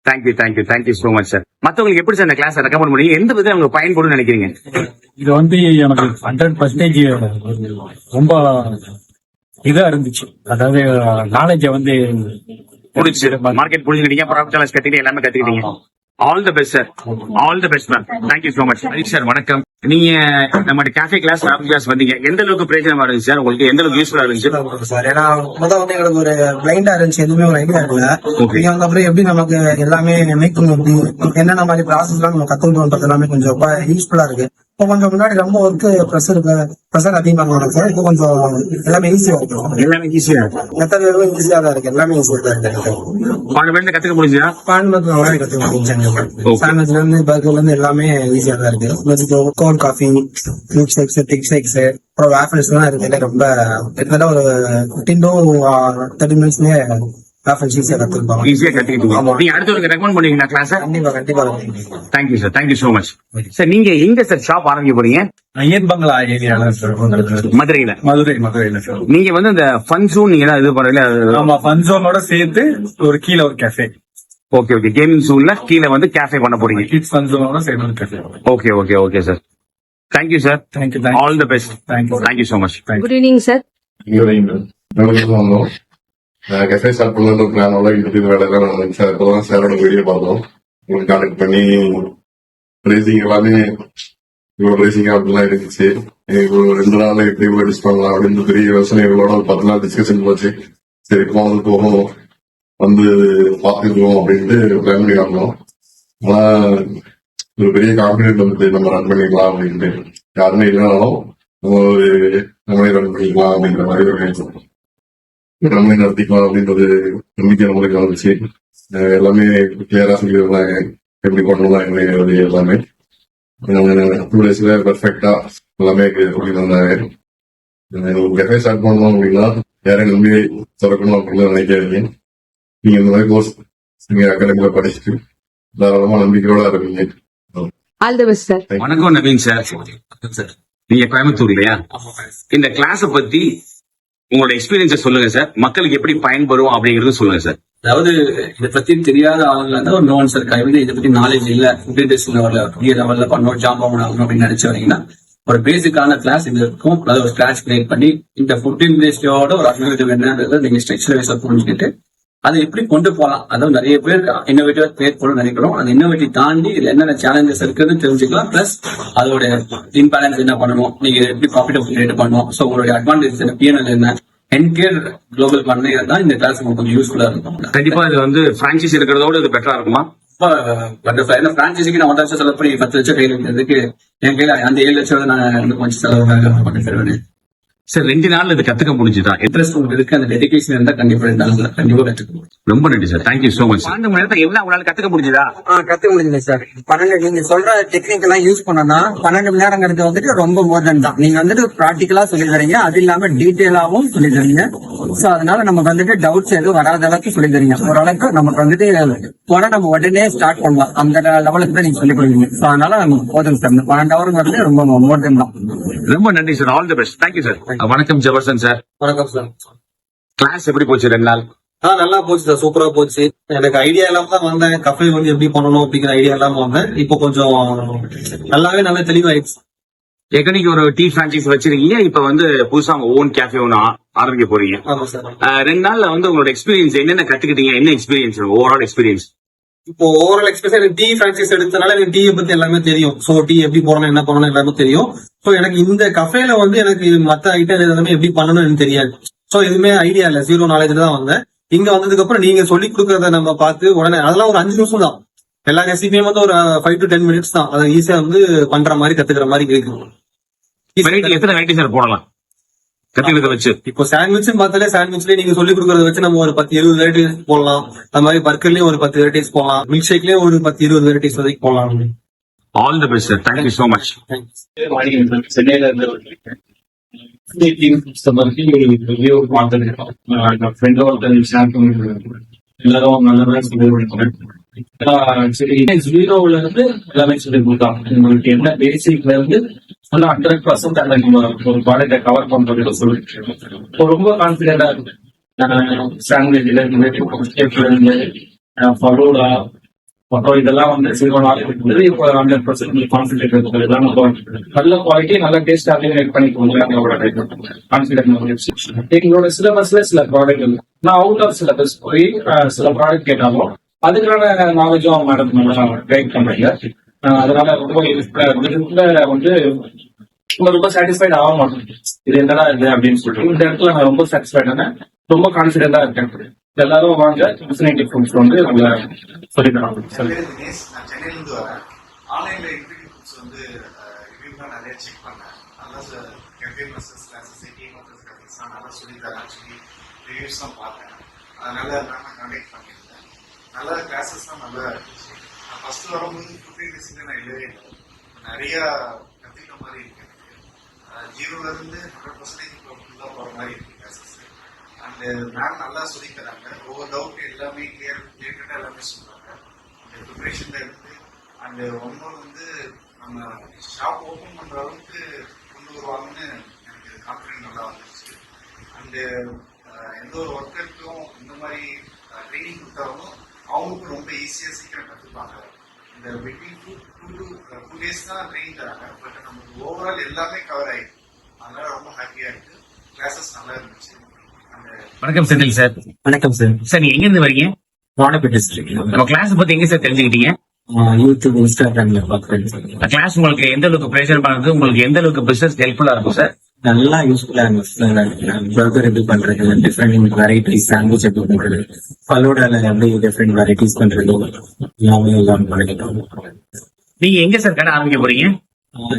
Thank you so much sir. மத்தவங்களுக்கு எப்படி சார் இந்த கிளாஸ் ரெக்கமெண்ட் பண்ணி எந்த விதம் உங்களுக்கு பயன்படும் நினைக்கிறீங்க? இது வந்து எனக்கு 100% ரொம்ப இதா இருந்துச்சு. அதாவது நாலேஜ வந்து மார்க்கெட் புரிஞ்சுக்கிட்டீங்க, ப்ராடக்ட் சேலஞ்ச் கத்துக்கிட்டீங்க, எல்லாமே கத்துக்கிட்டீங்க. All the best sir, all the best ma'am, thank you so much. Harish sir வணக்கம். நீங்க நம்ம கேஃபே கிளாஸ் கிளாஸ் வந்தீங்க, எந்த அளவுக்கு பிரயோஜனமா இருந்துச்சு சார்? உங்களுக்கு எந்த அளவுக்கு யூஸ்ஃபுல்லா இருந்துச்சு சார்? ஏன்னா முதல்ல வந்து எங்களுக்கு ஒரு பிளைண்டா இருந்துச்சு, எதுவுமே ஒரு ஐடியா இல்ல. இங்க அப்புறம் எப்படி நமக்கு எல்லாமே மேக் பண்ணி என்னென்ன மாதிரி ப்ராசஸ் எல்லாம் நம்ம கத்துக்கிட்டோம்ன்றது எல்லாமே கொஞ்சம் யூஸ்ஃபுல்லா இருக்கு. இப்போ கொஞ்சம் முன்னாடி ரொம்ப ஒர்க் ப்ரெஷர் அதிகமாக இருக்கு சார். இப்போ கொஞ்சம் எல்லாமே ஈஸியா இருக்கு, எல்லாமே ஈஸியா மெத்தட் ஈஸியா தான் இருக்கு, எல்லாமே ஈஸியா தான் இருக்கு. கத்துக்க முடிஞ்சா பான்மரத்துல நல்லா கத்துக்க முடிஞ்சாங்க. சாண்ட்விச்ல இருந்து பர்கர்ல இருந்து எல்லாமே ஈஸியா தான் இருக்கு. Cold coffee, milkshakes, thick shakes, அப்புறம் வேஃபிள்ஸ் எல்லாம் இருக்கு. ரொம்ப கிட்டத்தட்ட ஒரு 15 to 30 மினிட்ஸ்லயே வேஃபிள்ஸ் ஈஸியா கத்துருப்பாங்க. ஈஸியா கத்துக்கிட்டீங்க. நீங்க அடுத்தவங்களுக்கு ரெக்கமெண்ட் பண்ணுவீங்களா கிளாஸ்? கண்டிப்பா. Thank you sir, thank you so much sir. நீங்க எங்க சார் ஷாப் ஆரம்பிக்க போறீங்க? ஐயன் பங்களா ஏரியால மதுரையில. மதுரையில சார். நீங்க வந்து இந்த ஃபன் ஜோன் நீங்க இது பண்றீங்களா? ஆமா, ஃபன் ஜோனோட சேர்த்து ஒரு கீழே ஒரு கேஃபே. ஓகே கேமிங் ஜோன்ல கீழே வந்து கேஃபே பண்ண போறீங்க. கிட்ஸ் ஃபன் ஜோனோட சேர்த்து ஒரு cafe. Okay sir, thank you sir, thank you, all the best, thank you so much. Good evening sir. Cafe start பண்ண பிளானோட இது வேலை எல்லாம் நடந்துச்சு. அப்பதான் சாரோட வீடியோ பார்த்தோம், உங்களுக்கு கான்டெக்ட் பண்ணி ரேசிங் எல்லாமே இவ்வளவு ரேசிங் அப்படிலாம் இருந்துச்சு. ஒரு 2 நாள் எப்படி இவ்வளவு டிஸ் பண்ணலாம் அப்படின்னு பெரிய யோசனைகளோட ஒரு 10 நாள் டிஸ்கஷன் போச்சு. சரி போகும் வந்து பாத்துக்குவோம் அப்படின்ட்டு பிளான் பண்ணி வரணும். ஆனா ஒரு பெரிய கான்பிடன்ட் வந்து நம்ம ரன் பண்ணிக்கலாம் அப்படின்ட்டு, யாருமே இல்லைனாலும் நம்மளே ரன் பண்ணிக்கலாம் அப்படின்ற மாதிரி ஒரு நம்மளே நடத்திக்கலாம் அப்படின்ற ஒரு நம்பிக்கை நம்மளுக்கு வந்துச்சு. எல்லாமே கிளியரா சொல்லிடுறாங்க, எப்படி பண்ணலாம் எங்களுக்கு எல்லாமே 2 daysல பெர்ஃபெக்டா எல்லாமே சொல்லி தந்தாங்க. கஃபே ஸ்டார்ட் பண்ணணும் அப்படின்னா யாரையும் நம்பி திறக்கணும் அப்படின்னு நினைக்காதீங்க. நீங்க இந்த மாதிரி கோர்ஸ் நீங்க அகாடமில படிச்சுட்டு தாராளமா நம்பிக்கையோட இருப்பீங்க. All the best sir. வணக்கம் நவீன் சார். நீங்க கோயம்புத்தூர் இல்லையா? இந்த கிளாஸ பத்தி உங்களோட எக்ஸ்பீரியன்ஸை சொல்லுங்க சார். மக்களுக்கு எப்படி பயன்படும் அப்படிங்கறது சொல்லுங்க சார். அதாவது இதை பத்தி தெரியாத ஆளுங்க தான் ஒரு நோன்ஸ் இருக்காங்க, இதை பத்தி நாலேஜ் இல்ல, ஃபுட் இண்டஸ்ட்ரி லெவல்ல பெரிய லெவல்ல பண்ணணும், ஜாப் ஆகணும் அப்படின்னு நினைச்சு வரீங்கன்னா ஒரு பேசிக்கான கிளாஸ் இது இருக்கும். அதாவது ஒரு ஸ்கிராச் கிரியேட் பண்ணி இந்த ஃபுட் இண்டஸ்ட்ரியோட ஒரு அல்கோரிதம் என்னன்றதை நீங்க ஸ்ட்ரக்சர் வைஸா புரிஞ்சுக்கிட்டு அதை எப்படி கொண்டு போகலாம். அதாவது நிறைய பேர் இன்னோவேட்டிவா கிரியேட் பண்ண நினைக்கிறோம். அந்த இன்னோவேட்டிவ் தாண்டி இதுல என்னென்ன சேலஞ்சஸ் இருக்குன்னு தெரிஞ்சுக்கலாம். பிளஸ் அதோட இம்பேலன்ஸ் என்ன பண்ணணும், நீங்க எப்படி ப்ராஃபிட் கிரியேட் பண்ணணும், ஸோ உங்களுடைய அட்வான்டேஜ் என்ன, பிஎன்எல் என்ன, என்கேர் குளோபல் பண்ண தான் இந்த கிளாஸ் கொஞ்சம் யூஸ்ஃபுல்லா இருக்கும். கண்டிப்பா இது வந்து பிரான்சைஸ் இருக்கிறதோட இது பெட்டரா இருக்குமா? பிரான்சைஸிக்கு நான் 1 லட்சம் செலவு பண்ணி 10 லட்சம் கையில் இருக்கிறதுக்கு என் கையில அந்த 7 லட்சம் நான் கொஞ்சம் செலவு பண்ணி தருவேன் சார். 2 நாள் இது கத்துக்க முடிஞ்சுதா? இன்ட்ரெஸ்ட் உங்களுக்கு அந்த டெடிகேஷன் இருந்தா கண்டிப்பா கத்துக்க முடியும். ரொம்ப நன்றி சார். Thank you so much. 12 மணி நேரத்துல என்ன உங்களால கத்துக்க முடிஞ்சதா? கத்துக்க முடியல சார். 12 நீங்க சொல்ற டெக்னிக் எல்லாம் யூஸ் பண்ணனா 12 மணி நேரங்கிறது வந்துட்டு ரொம்ப மோர் தென் தான். நீங்க வந்துட்டு பிராக்டிகலா சொல்லி தரீங்க, அது இல்லாம டீடைலாவும் சொல்லி தரீங்க. சோ அதனால நமக்கு வந்துட்டு டவுட்ஸ் எதுவும் வராத அளவுக்கு சொல்லி தரீங்க. ஓரளவுக்கு நமக்கு வந்துட்டு போனா நம்ம உடனே ஸ்டார்ட் பண்ணலாம், அந்த லெவலுக்கு தான் நீங்க சொல்லி கொடுங்க. சோ அதனால நமக்கு போதும் சார். இந்த 12 ஹவருங்கிறது ரொம்ப மோர் தென் தான். ரொம்ப நன்றி sir. All the best. Thank you sir. வணக்கம் ஜெபர்சன் சார். வணக்கம் சார். கிளாஸ் எப்படி போச்சு 2 நாள்? நல்லா போச்சு சார், சூப்பரா போச்சு. எனக்கு ஐடியா இல்லாம தான் வந்தேன், கஃபே வந்து எப்படி பண்ணணும் அப்படிங்கிற ஐடியா இல்லாம வந்தேன். இப்போ கொஞ்சம் நல்லா தெளிவாயிடுச்சு. ஏற்கனவே ஒரு டீ பிரான்சைஸ் வச்சிருக்கீங்க, இப்ப வந்து புதுசா உங்க ஓன் கேஃபே ஒன்னு ஆரம்பிக்க போறீங்க. ஆமா சார். 2 நாள்ல வந்து உங்களோட எக்ஸ்பீரியன்ஸ் என்னென்ன கத்துக்கிட்டீங்க, என்ன எக்ஸ்பீரியன்ஸ், ஓவரால் எக்ஸ்பீரியன்ஸ்? இப்போ ஓவரால் எக்ஸ்பீரியன்ஸ் எனக்கு டீ பிரான்சைஸ் எடுத்தனால எனக்கு டீயை பத்தி எல்லாமே தெரியும். சோ டீ எப்படி போடணும், என்ன பண்ணணும் எல்லாமே தெரியும். சோ எனக்கு இந்த கஃபேல வந்து எனக்கு மத்த ஐட்டம் எல்லாமே எப்படி பண்ணணும்னு எனக்கு தெரியாது. சோ எதுவுமே ஐடியா இல்ல, 0 நாலேஜ்ல தான் வந்தேன். இங்க வந்ததுக்கு அப்புறம் நீங்க சொல்லி கொடுக்கறத நம்ம பார்த்து உடனே அதெல்லாம் ஒரு 5 நிமிஷம் தான். எல்லா ரெசிபியும் வந்து ஒரு 5 to 10 minutes தான். அதை ஈஸியா வந்து பண்ற மாதிரி கத்துக்கிற மாதிரி இருக்கு. எத்தனை வெரைட்டி சார் போடலாம் கத்துக்கிறத வச்சு? இப்போ சாண்ட்விச் பார்த்தாலே சாண்ட்விச்லயே நீங்க சொல்லி கொடுக்கறத வச்சு நம்ம ஒரு 10-20 வெரைட்டிஸ் போடலாம். அது மாதிரி பர்கர்லயும் ஒரு 10 வெரைட்டிஸ் போடலாம். மில்க் ஷேக்லயும் ஒரு 10-20 வெரைட்டிஸ் வரைக்கும் போடலாம். All the best sir. Thank you so much. சென்னையில இருந்து எல்லாரும் நல்லதான் சொல்லி ஜீரோல இருந்து எல்லாமே சொல்லி கொடுத்தாங்க. உங்களுக்கு என்ன பேசிக்ல இருந்து 100% அந்த ஒரு ப்ராடக்டை கவர் பண்றது சொல்லிட்டு ரொம்ப கான்பிடென்டா இருக்கு. சாண்ட்விச்ல இருந்து ஃபலூடா அப்புறம் இதெல்லாம் வந்து 0 நாலேஜ் இருக்குது. இப்போ 100% கான்ஃபிடென்ட் இருக்குது. எல்லாம் நல்ல குவாலிட்டி நல்ல டேஸ்ட் அப்டேட் பண்ணிக்கோங்க. கான்ஃபிடென்ட் எங்களோட சிலபஸ்ல சில ப்ராடக்ட் நான் அவுட் ஆஃப் சிலபஸ் போய் சில ப்ராடக்ட் கேட்டாலும் அதுக்கான நாலேஜும் மேடம் கைட் பண்றீங்க. அதனால ரொம்ப வந்து ரொம்ப சாட்டிஸ்ஃபைட் ஆக மாட்டேன். இது என்னடா இது அப்படின்னு சொல்லிட்டு இந்த இடத்துல நான் ரொம்ப சாட்டிஸ்ஃபைடான ரொம்ப கான்ஃபிடென்டா இருக்கேன். எல்லாரும் வாங்க இன்ஃபினிட்டி ஃபுட்ஸ் வந்து உங்களை சொல்லித்தராங்க. சென்னையில இருந்து வரேன். ஆன்லைன்ல இன்ஃபினிட்டி ஃபுட்ஸ் வந்து ரிவ்யூ தான் நிறைய செக் பண்ணேன். நல்லா cafe masters classes, tea masters classes நல்லா சொல்லி தரேன் சொல்லி ரிவ்யூஸ் தான் பார்த்தேன். அதனால நான் கண்டக்ட் பண்ணியிருந்தேன். நல்ல கிளாஸஸ் தான் நல்லா இருந்துச்சு. நான் ஃபர்ஸ்ட் வரும்போது ஃபுட் இண்டஸ்ட்ரியில நான் இல்லவே இல்லை. நிறைய கத்துக்கிற மாதிரி இருக்கு. எனக்கு 0ல இருந்து 100% ஃபுல்லா போற மாதிரி இருக்கு கிளாஸஸ். அண்ட் மேம் நல்லா சொல்லி தராங்க. ஒவ்வொரு டவுட் எல்லாமே கிளியர் எல்லாமே சொல்றாங்க. அந்த ப்ரிப்பரேஷன்ல இருந்து அண்ட் ஒன்னொரு வந்து நம்ம ஷாப் ஓப்பன் பண்ற அளவுக்கு கொண்டு வருவாங்கன்னு எனக்கு கான்ஃபிடன்ட் நல்லா வந்துருச்சு. அண்ட் எந்த ஒரு ஒர்க்கருக்கும் இந்த மாதிரி ட்ரைனிங் கொடுத்தாலும் அவங்களுக்கும் ரொம்ப ஈஸியா சீக்கிரம் கற்றுப்பாங்க. இந்த பிட்வீன் 2 days தான் ட்ரைனிங் தராங்க. பட் நமக்கு ஓவரால் எல்லாமே கவர் ஆயிடுது. அதனால ரொம்ப ஹாப்பியா இருக்கு. கிளாஸஸ் நல்லா இருந்துச்சு. வணக்கம் செந்தில் சார். வணக்கம் சார். சார் நீங்க எங்க இருந்து வரீங்க? வானப்பேட்டை டிஸ்ட்ரிக்ட். நம்ம கிளாஸ் பத்தி எங்க சார் தெரிஞ்சுக்கிட்டீங்க? யூடியூப், இன்ஸ்டாகிராம்ல பாக்குறேன் சார். கிளாஸ் உங்களுக்கு எந்த அளவுக்கு ப்ரெஷர் பண்ணுறது, உங்களுக்கு எந்த அளவுக்கு பிசினஸ் ஹெல்ப்ஃபுல்லா இருக்கும் சார்? நல்லா யூஸ்ஃபுல்லா இருந்துச்சு. பர்கர் எப்படி பண்றது, டிஃப்ரெண்ட் வெரைட்டிஸ், சாண்ட்விச் எப்படி பண்றது, ஃபலூடால எப்படி டிஃப்ரெண்ட் வெரைட்டிஸ் பண்றது, எல்லாம் பண்ணிட்டோம். நீங்க எங்க சார் கடை ஆரம்பிக்க போறீங்க?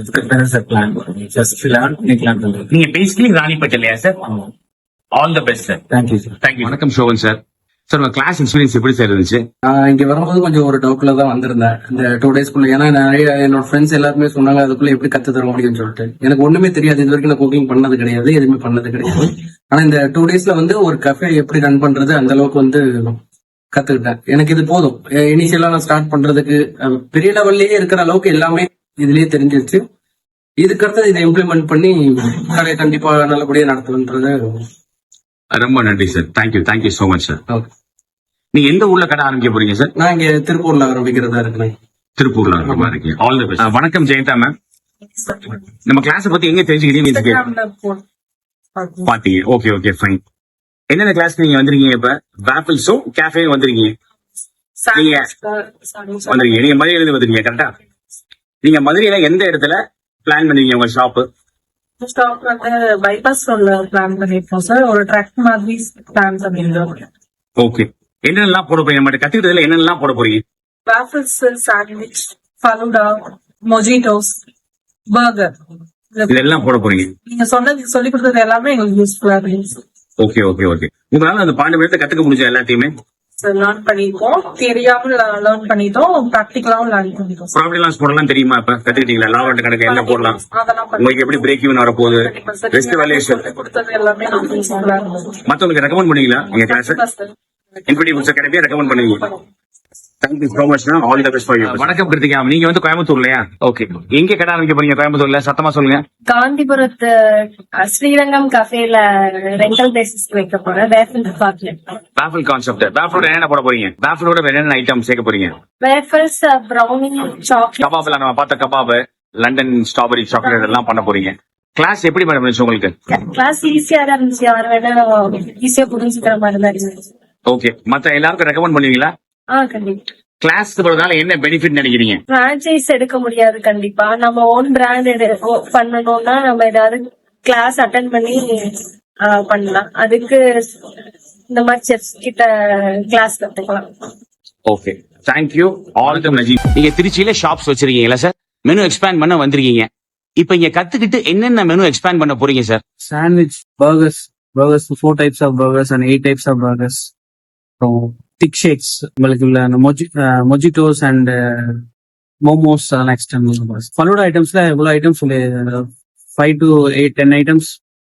இதுக்கு சார் பிளான் பண்ணுறோம். ஜஸ்ட் லேர்ன் பண்ணிக்கலாம். நீங்க பேசிக்கலி ராணிப்பேட்டை இல்லையா sir? All the best sir. Thank you sir. Thank you. வணக்கம் சோகன் சார். சார் உங்க கிளாஸ் எக்ஸ்பீரியன்ஸ் எப்படி சார் இருந்துச்சு? நான் இங்க வரும்போது கொஞ்சம் ஒரு டவுட்ல தான் வந்திருந்தேன் இந்த 2 டேஸ்க்குள்ள. ஏன்னா நிறைய என்னோட ஃப்ரெண்ட்ஸ் எல்லாருமே சொன்னாங்க அதுக்குள்ள எப்படி கத்து தர முடியும்னு சொல்லிட்டு. எனக்கு ஒண்ணுமே தெரியாது, இது வரைக்கும் நான் குக்கிங் பண்ணது கிடையாது, எதுவுமே பண்ணது கிடையாது. ஆனா இந்த 2 டேஸ்ல வந்து ஒரு கஃபே எப்படி ரன் பண்றது அந்த அளவுக்கு வந்து கத்துக்கிட்டேன். எனக்கு இது போதும். இனிஷியலா நான் ஸ்டார்ட் பண்றதுக்கு பெரிய லெவல்லயே இருக்கிற அளவுக்கு எல்லாமே இதுலயே தெரிஞ்சிருச்சு. இதுக்கு அடுத்து இதை இம்ப்ளிமெண்ட் பண்ணி கடையை கண்டிப்பா நல்லபடியா நடத்துன்றது. ரொம்ப நன்றி sir. Thank you so much sir. Okay. நீங்க எந்த ஊர்ல கடை ஆரம்பிக்க போறீங்க சார்? நான் இங்க திருப்பூர்ல ஆரம்பிக்கிறதா இருக்கேன். திருப்பூர்ல இருக்கீங்க. All the best. வணக்கம் ஜெயந்தா மேம். நம்ம கிளாஸ் பத்தி எங்க தெரிஞ்சுக்கிட்டீங்க? பாத்தீங்க. Okay fine. என்னென்ன கிளாஸ்க்கு நீங்க வந்திருக்கீங்க? இப்ப வேஃபிள்ஸும் கேஃபே வந்திருக்கீங்க. நீங்க வந்திருக்கீங்க. நீங்க மதுரையில இருந்து வந்திருக்கீங்க கரெக்டா? நீங்க மதுரையில எந்த இடத்துல பிளான் பண்ணீங்க உங்க ஷாப்பு? ஸ்டாப் வந்து பைபாஸ் ரோட்ல பிளான் பண்ணிருக்கோம் சார். ஒரு ட்ரக் மாதிரி பிளான் பண்ணிருக்கோம். ஓகே. என்னென்னலாம் போட போறீங்க? நம்ம கத்துக்கிட்டதுல என்னென்னலாம் போட போறீங்க? Waffles, sandwich, falooda, mojitos, burger, இதெல்லாம் போட போறீங்க. நீங்க சொல்லி கொடுத்தது எல்லாமே எங்களுக்கு யூஸ்ஃபுல்லா இருக்கு. ஓகே. உங்களால அந்த 12 மினிட்ல கத்துக்க முடிஞ்ச எல்லாத்தையுமே லேர்ன் பண்ணிருக்கோம். தெரியாம லேர்ன் பண்ணிட்டோம், ப்ராக்டிகலாவும் லேர்ன் பண்ணிட்டோம். ப்ராஃபிட் லாஸ் போடலாம் தெரியுமா? இப்ப கத்துக்கிட்டீங்களா? லாபம் கணக்கு என்ன போடலாம்? அதெல்லாம் உங்களுக்கு எப்படி பிரேக் ஈவன் வரப்போகுது? பெஸ்ட் வேல்யூஷன் கொடுத்தது எல்லாமே எங்களுக்கு யூஸ்ஃபுல்லா இருந்துச்சு. மத்தவங்களுக்கு ரெக்கமெண்ட் பண்ணீங்களா? எங்க கிளாஸ் இன்ஃபினிட்டி ஃபுட்ஸ் அகாடமியை ரெக்கமெண்ட் பண்ணுவீங்க. Thank you so much. All the best for you. வணக்கம் கிருத்திகா. நீங்க வந்து கோயம்புத்தூர்லயா? ஓகே. எங்க கடை ஆரம்பிக்க போறீங்க கோயம்புத்தூர்ல? சத்தமா சொல்லுங்க. காந்திபுரத்து ஸ்ரீரங்கம் கஃபேல ரெண்டல் பேசிஸ் வைக்க போறேன். Waffle concept. வேஃபிளோட என்ன போட போறீங்க? வேஃபிளோட என்னென்ன ஐட்டம் சேர்க்க போறீங்க? Waffles, brownie, chocolate. கபாப்ல நம்ம பார்த்த கபாப், லண்டன் ஸ்ட்ராபெரி சாக்லேட் எல்லாம் பண்ண போறீங்க. கிளாஸ் எப்படி மேடம் இருந்துச்சு உங்களுக்கு? கிளாஸ் ஈஸியா தான் இருந்துச்சு. அவர் வேணா ஈஸியா புரிஞ்சுக்கிற மாதிரி தான் இருந்துச்சு. ஓகே. மத்த எல்லாருக்கும் ரெக்கமெண்ட் பண்ணுவீங்களா? கண்டிப்பா. கிளாஸ் போறதால என்ன பெனிஃபிட் நினைக்கிறீங்க? பிரான்சைஸ் எடுக்க முடியாது கண்டிப்பா. நம்ம ஓன் பிராண்ட் பண்ணணும்னா நம்ம ஏதாவது கிளாஸ் அட்டென்ட் பண்ணி பண்ணலாம். அதுக்கு இந்த மாதிரி செஃப்ஸ் கிட்ட கிளாஸ் கத்துக்கலாம். Okay. Thank you. All the best. நீங்க திருச்சியில ஷாப்ஸ் வச்சிருக்கீங்களா சார்? மெனு எக்ஸ்பேண்ட் பண்ண வந்திருக்கீங்க. இப்ப இங்க கத்துக்கிட்டு என்னென்ன மெனு எக்ஸ்பேண்ட் பண்ண போறீங்க sir? Sandwich, burgers, 4 types of burgers and 8 types of burgers. So, thick shakes, mojitos and momos next time. Faluda items la evlo items 5 to 8 10 items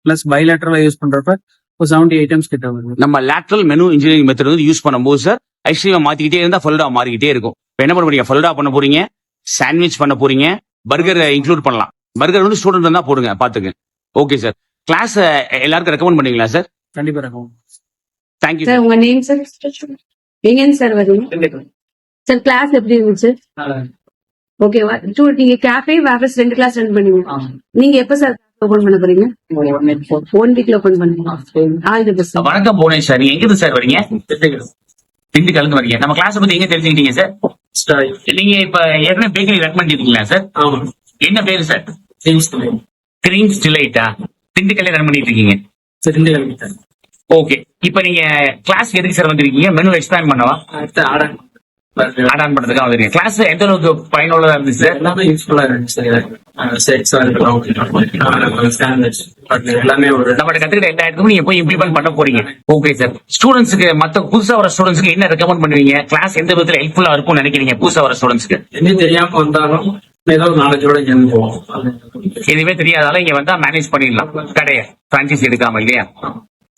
plus bilateral use பண்றப்ப 70 items கிட்ட வருது. நம்ம lateral menu engineering method வந்து use பண்ணும்போது sir ice cream மாத்திக்கிட்டே இருந்தா ஃபலுடா மாறிக்கிட்டே இருக்கும். இப்ப என்ன பண்ண போறீங்க? ஃபலுடா பண்ண போறீங்க, சாண்ட்விச் பண்ண போறீங்க, பர்கர் இன்க்ளூட் பண்ணலாம். பர்கர் வந்து ஸ்டூடெண்ட் இருந்தா போடுங்க பாத்துங்க. Okay sir. கிளாஸ் எல்லாருக்கும் ரெக்கமெண்ட் பண்ணுவீங்களா சார்? கண்டிப்பா இருக்கும். தேங்க்யூ சார் உங்க நேம் சார்? எங்கன்னு சார் வரீங்க சார்? கிளாஸ் எப்படி இருந்துச்சு? ஓகேவா? நீங்க கேஃபே வேஃபிள்ஸ் 2 கிளாஸ் ரன் பண்ணுவீங்க. நீங்க எப்ப சார் ஓபன் பண்ண போறீங்க? 1 வீக்ல ஓபன் பண்ணுவீங்க. வணக்கம் புவனேஷ் சார். நீங்க எங்க சார் வரீங்க? திண்டுக்கல்ல இருந்து வரீங்க. நம்ம கிளாஸ் பத்தி எங்க தெரிஞ்சுக்கிட்டீங்க சார்? நீங்க இப்ப ஏற்கனவே பேக்கரி ரன் பண்ணிருக்கீங்களா சார்? என்ன பேரு சார்? கிரீம்ஸ் டிலைட்டா? திண்டுக்கல்ல ரன் பண்ணிட்டு இருக்கீங்க. ஓகே. இப்ப நீங்க கிளாஸ் எதுக்கு சார் வந்திருக்கீங்க? மெனு எக்ஸ்பேண்ட் பண்ணவா? ஆடான் பண்றதுக்காக வந்திருக்கீங்க. கிளாஸ் எந்த அளவுக்கு பயனுள்ளதா இருந்துச்சு சார்? எல்லாமே யூஸ்ஃபுல்லா இருந்துச்சு. எல்லாமே ஒரு நம்ம கத்துக்கிட்ட எல்லா இடத்துக்கும் நீங்க போய் இம்ப்ளிமெண்ட் பண்ண போறீங்க. Okay sir. ஸ்டூடெண்ட்ஸ்க்கு மத்த புதுசா வர ஸ்டூடெண்ட்ஸ்க்கு என்ன ரெக்கமெண்ட் பண்ணுவீங்க? கிளாஸ் எந்த விதத்துல ஹெல்ப்ஃபுல்லா இருக்கும் நினைக்கிறீங்க புதுசா வர ஸ்டூடெண்ட்ஸ்க்கு? என்ன தெரியாம வந்தாலும் ஏதாவது நாலேஜோட போவோம். எதுவுமே தெரியாதால இங்க வந்தா மேனேஜ் பண்ணிடலாம் கடையை, பிரான்சைஸ் எடுக்காம இல்லையா?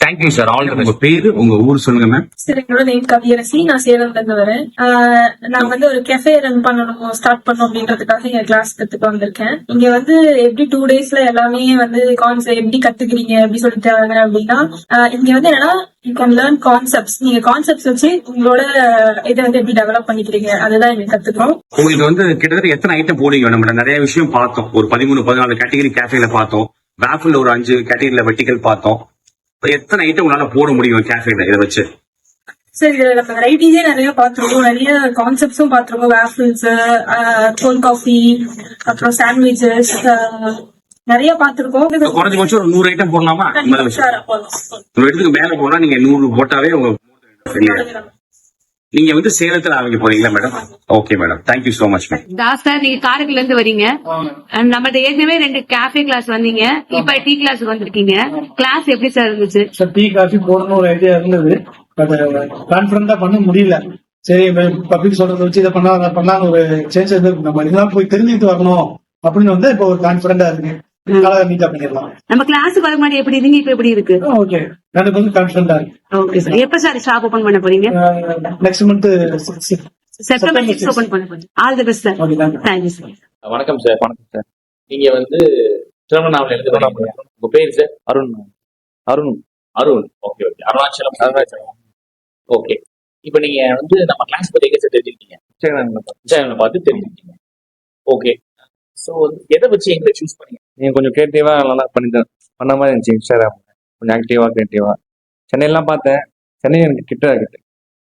Thank you sir. ஆல் உங்க பேரு உங்க ஊர் சொல்லுங்க மேம். சார் என்னோட நேம் கவியரசி. நான் சேலம்ல இருந்து வரேன். நான் வந்து ஒரு கெஃபே ரன் பண்ணணும், ஸ்டார்ட் பண்ணணும் அப்படின்றதுக்காக இங்க கிளாஸ் கத்துக்க வந்திருக்கேன். இங்க வந்து எப்படி 2 டேஸ்ல எல்லாமே வந்து கான்செப்ட் எப்படி கத்துக்கிறீங்க எப்படி சொல்லிட்டாங்க அப்படின்னா, இங்க வந்து என்னன்னா யூ கேன் லேர்ன் கான்செப்ட்ஸ். நீங்க கான்செப்ட்ஸ் வச்சு உங்களோட இதை வந்து எப்படி டெவலப் பண்ணிக்கிறீங்க அதுதான் இங்க கத்துக்கிறோம். உங்களுக்கு வந்து கிட்டத்தட்ட எத்தனை ஐட்டம் போடுவீங்க? நம்ம நிறைய விஷயம் பார்த்தோம். ஒரு 13-14 கேட்டகரி கேஃபேல பார்த்தோம். வேஃபிள் ஒரு 5 கேட்டகரியில வெர்டிகல் பார்த்தோம். எத்தனை ஐட்டம் உங்களால போட முடியும் கேஃபேல இதை வச்சு? சார் இதுல நம்ம வெரைட்டிஸே நிறைய பாத்துருக்கோம், நிறைய கான்செப்ட்ஸும் பாத்துருக்கோம். வேஃபிள்ஸ், கோல்ட் காஃபி, அப்புறம் சாண்ட்விச்சஸ் நிறைய பாத்துருக்கோம். குறைஞ்சபட்சம் ஒரு 100 ஐட்டம் போடலாமா? 100 இடத்துக்கு மேல போனா நீங்க 100 போட்டாவே உங்க நீங்க வந்து சேலத்துல ஆரம்பிக்க போறீங்களா madam? Okay madam, thank you so much ma'am. Das sir, நீங்க காரைக்குடில இருந்து வரீங்க. நம்மகிட்ட ஏற்கனவே 2 கேஃபே கிளாஸ் வந்தீங்க, இப்ப டீ கிளாஸ் வந்திருக்கீங்க. கிளாஸ் எப்படி சார் இருந்துச்சு? சார் டீ காஃபி போடணும் ஒரு ஐடியா இருந்தது, பட் கான்பிடண்டா பண்ண முடியல. சரி பப்ளிக் சொல்றதை வச்சு இதை பண்ணலாம் அதை பண்ணலாம் ஒரு சேஞ்ச் இருக்கு. நம்ம இதெல்லாம் போய் தெரிஞ்சுட்டு வரணும் அப்படின்னு வந்து இப்போ ஒரு கான்பிடண்டா இருக்கு. நீட்டா பண்ணிடலாம். நம்ம கிளாஸ் வர மாதிரி எப்படி இருந்தீங்க, இப்ப எப்படி இருக்கு? ஓகே, எனக்கு வந்து கான்பிடண்டா இருக்கு. Okay sir. எப்ப சார் ஷாப் ஓபன் பண்ண போறீங்க? நெக்ஸ்ட் மந்த் செப்டம்பர் 6 ஓபன் பண்ண போறீங்க. All the best sir. Thank you sir. வணக்கம் சார். வணக்கம் சார். நீங்க வந்து திருவண்ணாமலை இருந்து வரீங்க. உங்க பேர் sir? Arun. Arun. Arun. Okay okay. Arunachalam. Arunachalam. Okay. இப்ப நீங்க வந்து நம்ம கிளாஸ் பத்தி எங்க சார் தெரிஞ்சுக்கிட்டீங்க? இன்ஸ்டாகிராம்ல பார்த்து தெரிஞ்சுக்கிட்டீங்க. ஓகே. சோ எதை வச்சு எங்களை சூஸ் பண்ணீங்க? நீங்க கொஞ்சம் கிரியேட்டிவா நல்லா பண்ண மாதிரி இருந்துச்சு. இன்ஸ்டாகிராம் கொஞ்சம் ஆக்டிவா கிரியேட்டிவா. சென்னையெல்லாம் பார்த்தேன், சென்னை எனக்கு கிட்ட இருக்குது.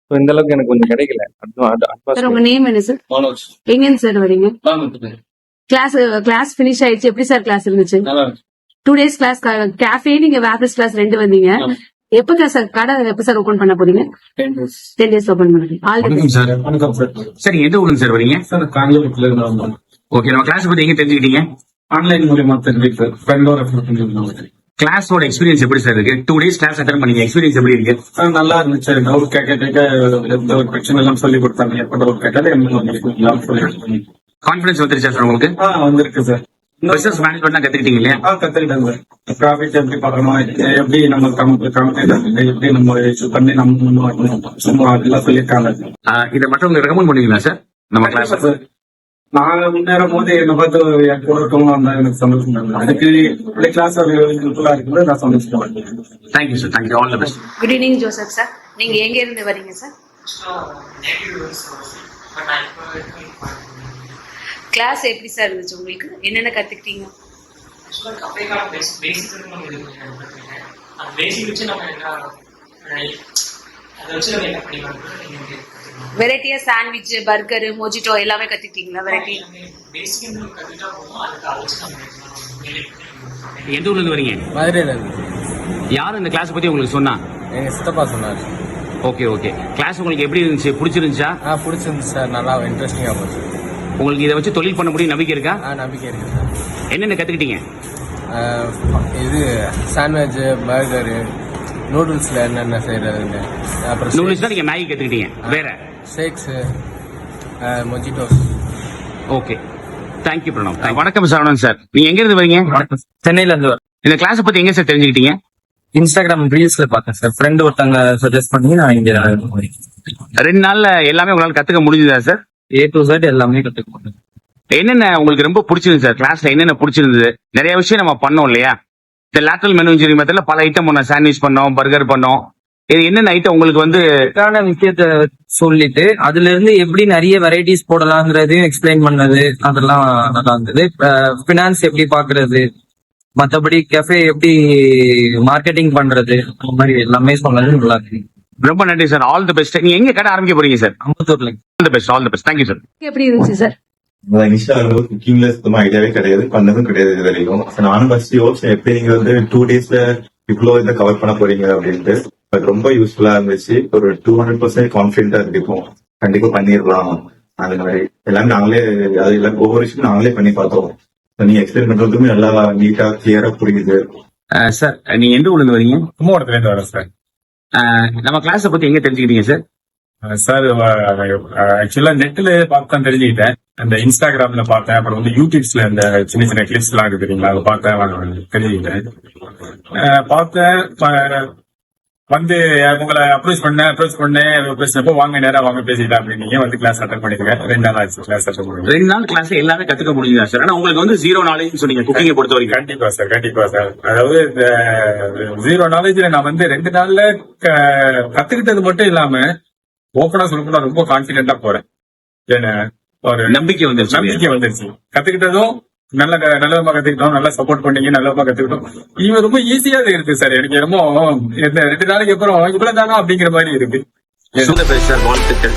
ஸோ இந்த அளவுக்கு எனக்கு கொஞ்சம் கிடைக்கல. சார் உங்க நேம் என்ன சார்? மனோஜ். எங்கன்னு சார் வரீங்க? கிளாஸ் பினிஷ் ஆயிடுச்சு. எப்படி சார் கிளாஸ் இருந்துச்சு? 2 days கிளாஸ், கேஃபே, நீங்க வேஃபர்ஸ் கிளாஸ் 2 வந்தீங்க. எப்ப சார் கடை எப்ப சார் ஓபன் பண்ண போறீங்க? 10 days ஓபன் பண்ணுறீங்க. வணக்கம் சார். வணக்கம் சார். சார் எந்த ஊருங்க சார் வரீங்க? சார் காஞ்சிபுரத்துல இருந்து ஓகே, நம்ம கிளாஸ் பத்தி எங்க தெரிஞ்சுக்கிட்டீங்க? ஆன்லைன் மூலியமா தெரிஞ்சுக்கிட்டு சார். ஃப்ரெண்டோட ரெஃபர். கிளாஸோட எக்ஸ்பீரியன்ஸ் எப்படி சார் இருக்கு? 2 days கிளாஸ் அட்டன் பண்ணீங்க, எக்ஸ்பீரியன்ஸ் எப்படி இருக்கு? நல்லா இருந்துச்சு. டவுட் கேட்க ஒரு பிரச்சனை எல்லாம் சொல்லி கொடுத்தாங்க. எப்ப டவுட் கேட்டாலே சொல்லி கான்பிடன்ஸ் வந்துருச்சா சார் உங்களுக்கு? வந்திருக்கு சார். பிசினஸ் மேனேஜ்மெண்ட் கத்துக்கிட்டீங்க இல்லையா? கத்துக்கிட்டேன் சார். ப்ராஃபிட் எப்படி பார்க்கணும், எப்படி நம்ம எப்படி நம்ம இஷ்யூ பண்ணி நம்ம சும்மா அதெல்லாம் சொல்லியிருக்காங்க. இதை மட்டும் உங்களுக்கு ரெக்கமெண்ட் பண்ணுவீங்களா சார் நம்ம கிளாஸ்? சார் நான் முன்னேறும் போது என்னை பார்த்து என் கூட இருக்கவங்க வந்தா எனக்கு சந்தோஷம் தான். அதுக்கு கிளாஸ் யூஸ்ஃபுல்லா இருக்குது, நான் சந்தோஷம். Thank you sir, thank you, all the best. Good evening Joseph sir. நீங்க எங்க இருந்து வரீங்க சார்? கிளாஸ் எப்படி சார் இருந்துச்சு உங்களுக்கு? என்னென்ன கத்துக்கிட்டீங்க? வெரைட்டியா சாண்ட்விச், பர்கர், மொஜிட்டோ எல்லாமே கத்துக்கிட்டீங்களா? வெரைட்டி எந்த ஊர்ல இருந்து வரீங்க? மதுரையில இருந்து. யாரும் இந்த கிளாஸ் பத்தி உங்களுக்கு சொன்னா? எங்க சித்தப்பா சொன்னாரு. Okay okay. கிளாஸ் உங்களுக்கு எப்படி இருந்துச்சு? பிடிச்சிருந்துச்சா? பிடிச்சிருந்துச்சு சார். நல்லா இன்ட்ரெஸ்டிங்கா போச்சு. உங்களுக்கு இதை வச்சு தொழில் பண்ண முடியும் நம்பிக்கை இருக்கா? நம்பிக்கை இருக்கு சார். என்னென்ன கத்துக்கிட்டீங்க? இது சாண்ட்விச், பர்கரு, நூடுல்ஸ்ல என்னென்ன செய்யறதுன்னு. அப்புறம் நூடுல்ஸ் தான் நீங்க மேகி கத்துக்கிட்டீங்க. வேற shakes, mojitos. Okay, thank you Pranav. வணக்கம் சரவணன் சார். நீங்க எங்க இருந்து வரீங்க? சென்னையில இருந்து வரேன். இந்த கிளாஸ் பத்தி எங்க சார் தெரிஞ்சுக்கிட்டீங்க? இன்ஸ்டாகிராம் ரீல்ஸ்ல பார்த்தேன் சார். ஃப்ரெண்ட் ஒருத்தவங்க சஜஸ்ட் பண்ணி நான் இங்க 2 நாள்ல எல்லாமே உங்களால கத்துக்க முடிஞ்சதா சார்? A to Z எல்லாமே கத்துக்கணும். என்னென்ன உங்களுக்கு ரொம்ப பிடிச்சிருந்தது சார்? கிளாஸ்ல என்னென்ன பிடிச்சிருந்தது? நிறைய விஷயம் நம்ம பண்ணோம் இல்லையா? இந்த லேட்டரல் மெனு இன்ஜினியரிங் மெத்தட்ல பல ஐட்டம் பண்ணோம். சாண்ட்விச் பண்ணோம், பர்கர் பண்ணோம். இது என்னென்ன ஐட்டம் உங்களுக்கு வந்து விஷயத்த சொல்லிட்டு அதுல இருந்து எப்படி நிறைய வெரைட்டிஸ் போடலாங்கிறதையும் எக்ஸ்பிளைன் பண்ணது, அதெல்லாம் நல்லா இருந்தது. பினான்ஸ் எப்படி பாக்குறது, மத்தபடி கெஃபே எப்படி மார்க்கெட்டிங் பண்றது, அந்த மாதிரி எல்லாமே சொன்னது நல்லா இருக்கு. ரொம்ப நன்றி சார், ஆல் தி பெஸ்ட். நீங்க எங்க கடை ஆரம்பிக்க போறீங்க சார்? அம்பத்தூர்ல. All the best, all the best. Thank you sir. எப்படி இருந்துச்சு சார்? இன்ஸ்டாகிராம் குக்கிங்ல சுத்தமா ஐடியாவே கிடையாது, பண்ணதும் கிடையாது இது வரைக்கும். நானும் ஃபர்ஸ்ட் யோசிச்சேன் எப்படி நீங்க வந்து 2 daysல இவ்வளவு இதை கவர் பண்ண போறீங்க அப்படின்ட்டு. பட் ரொம்ப யூஸ்ஃபுல்லா இருந்துச்சு. ஒரு 200% கான்பிடென்டா இருக்கு. இப்போ கண்டிப்பா பண்ணிடலாம். அந்த மாதிரி எல்லாமே நாங்களே அது எல்லாம் ஒவ்வொரு விஷயம் நாங்களே பண்ணி பார்த்தோம். நீங்க எக்ஸ்பிளைன் பண்றதுமே நல்லா நீட்டா கிளியரா புரியுது. சார் நீங்க எந்த ஊர்ல இருந்து வரீங்க? கும்பகோணத்துல இருந்து வரேன் சார். நம்ம கிளாஸ் பத்தி எங்க தெரிஞ்சுக்கிட்டீங்க சார்? சார் ஆக்சுவலா நெட்ல பார்த்து தான் தெரிஞ்சுக்கிட்டேன். அந்த இன்ஸ்டாகிராம்ல பார்த்தேன், அப்புறம் வந்து யூடியூப்ஸ்ல இந்த சின்ன சின்ன கிளிப்ஸ் எல்லாம் இருக்கு தெரியுங்களா, அதை பார்த்தேன், தெரிஞ்சுக்கிட்டேன். பார்த்தேன் வந்து உங்களை அப்ரோச் பண்ணேன் பேசினப்போ வாங்க நேரம் வாங்க பேசிட்டேன் அப்படின்னீங்க. வந்து கிளாஸ் அட்டன் பண்ணிருக்கேன். 2 நாள் ஆச்சு கிளாஸ் அட்டன் பண்ணி. 2 நாள் கிளாஸ்ல எல்லாமே கத்துக்க முடியுதா சார்? ஆனா உங்களுக்கு வந்து 0 நாலேஜ் சொன்னீங்க குக்கிங்கை பொறுத்த வரைக்கும். கண்டிப்பா சார், கண்டிப்பா சார். அதாவது இந்த 0 நாலேஜ்ல நான் வந்து 2 நாள்ல கத்துக்கிட்டது மட்டும் இல்லாம ஓப்பனா சொல்லக்கூட ரொம்ப கான்பிடென்டா போறேன். ஒரு நம்பிக்கை வந்துருச்சு. கத்துக்கிட்டதும் நல்ல விதமா கத்துக்கிட்டோம், நல்லா சப்போர்ட் பண்ணீங்க, நல்ல விதமா கத்துக்கிட்டோம். இவன் ரொம்ப ஈஸியா இருக்கு சார். எனக்கு ரொம்ப 2 நாளைக்கு அப்புறம் இவ்வளவு தானா அப்படிங்கிற மாதிரி இருக்கு. வாழ்த்துக்கள்.